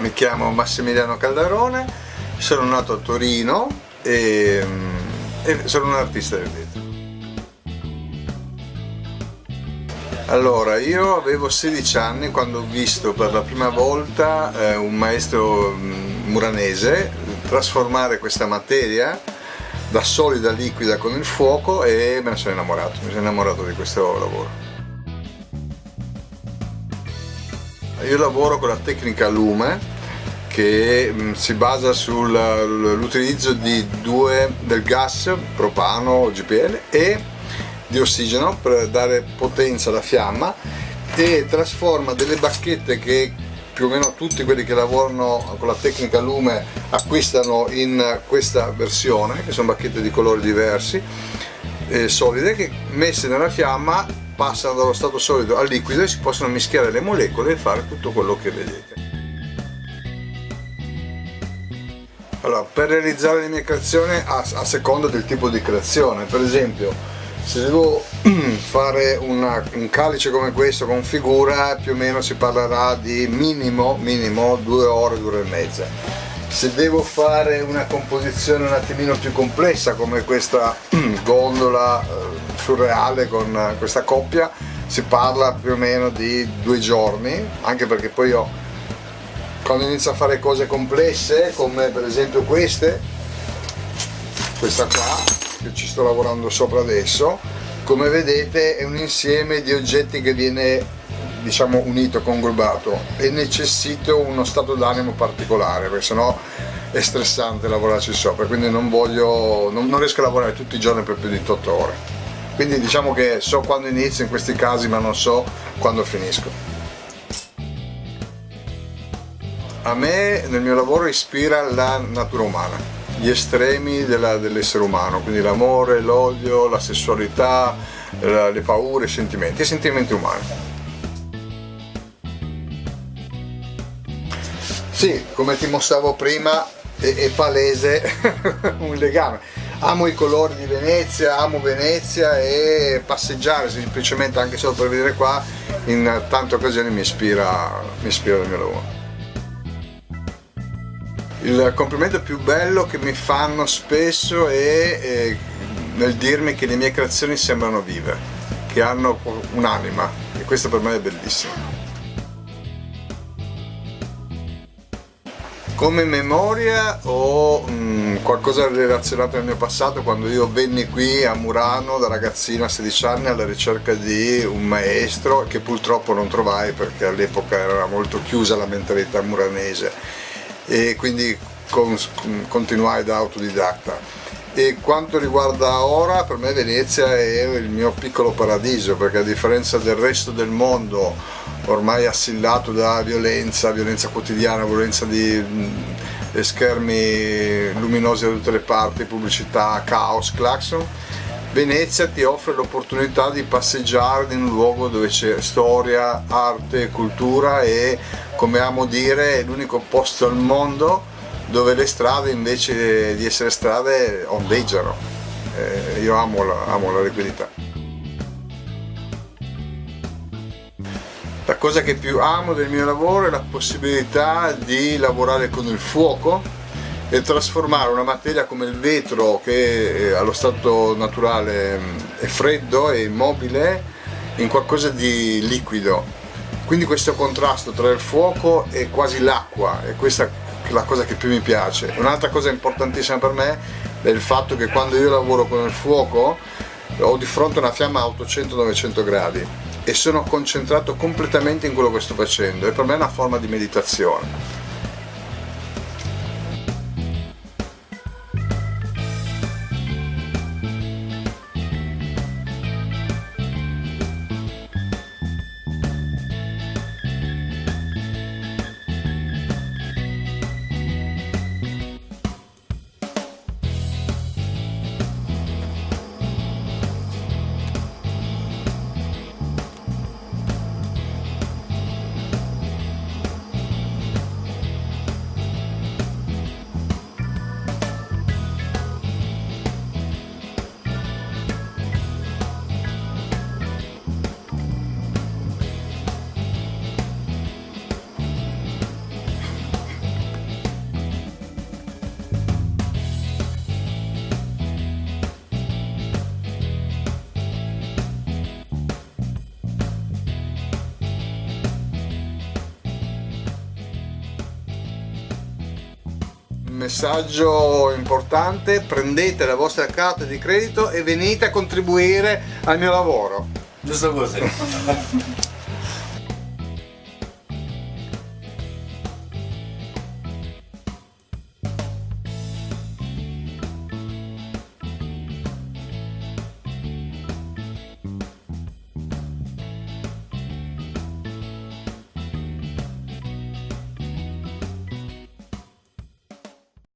mi chiamo Massimiliano Caldarone, sono nato a Torino e sono un artista del vetro. Allora, io avevo 16 anni quando ho visto per la prima volta un maestro muranese trasformare questa materia da solida a liquida con il fuoco e mi sono innamorato di questo lavoro. Io lavoro con la tecnica lume che si basa sull'utilizzo del gas propano o GPL e di ossigeno per dare potenza alla fiamma e trasforma delle bacchette che più o meno tutti quelli che lavorano con la tecnica lume acquistano in questa versione, che sono bacchette di colori diversi, solide, che messe nella fiamma passano dallo stato solido al liquido e si possono mischiare le molecole e fare tutto quello che vedete. Allora, per realizzare le mie creazioni a seconda del tipo di creazione, per esempio se devo fare un calice come questo con figura, più o meno si parlerà di minimo 2 ore, 2 ore e mezza. Se devo fare una composizione un attimino più complessa come questa gondola surreale con questa coppia, si parla più o meno di 2 giorni, anche perché poi io quando inizio a fare cose complesse come per esempio questa qua che ci sto lavorando sopra adesso, come vedete è un insieme di oggetti che viene, diciamo, unito, congrubato, e necessito uno stato d'animo particolare perché sennò è stressante lavorarci sopra, quindi non riesco a lavorare tutti i giorni per più di 8 ore, quindi diciamo che so quando inizio in questi casi ma non so quando finisco. A me nel mio lavoro ispira la natura umana, gli estremi dell'essere umano, quindi l'amore, l'odio, la sessualità, le paure, i sentimenti umani. Sì, come ti mostravo prima, è palese un legame. Amo i colori di Venezia, amo Venezia e passeggiare semplicemente anche solo per vedere qua in tante occasioni mi ispira il mio lavoro. Il complimento più bello che mi fanno spesso è nel dirmi che le mie creazioni sembrano vive, che hanno un'anima, e questo per me è bellissimo. Come memoria ho qualcosa relazionato al mio passato, quando io venni qui a Murano da ragazzino a 16 anni alla ricerca di un maestro che purtroppo non trovai perché all'epoca era molto chiusa la mentalità muranese, e quindi continuai da autodidatta. E quanto riguarda ora, per me Venezia è il mio piccolo paradiso, perché a differenza del resto del mondo ormai assillato da violenza quotidiana, violenza di schermi luminosi da tutte le parti, pubblicità, caos, clacson, Venezia ti offre l'opportunità di passeggiare in un luogo dove c'è storia, arte, cultura e, come amo dire, è l'unico posto al mondo dove le strade invece di essere strade ondeggiano. Io amo la liquidità. La cosa che più amo del mio lavoro è la possibilità di lavorare con il fuoco e trasformare una materia come il vetro, che allo stato naturale è freddo e immobile, in qualcosa di liquido. Quindi questo contrasto tra il fuoco e quasi l'acqua, e questa è la cosa che più mi piace. Un'altra cosa importantissima per me è il fatto che quando io lavoro con il fuoco ho di fronte una fiamma a 800-900 gradi e sono concentrato completamente in quello che sto facendo, e per me è una forma di meditazione. messaggio importante: prendete la vostra carta di credito e venite a contribuire al mio lavoro. Giusto così.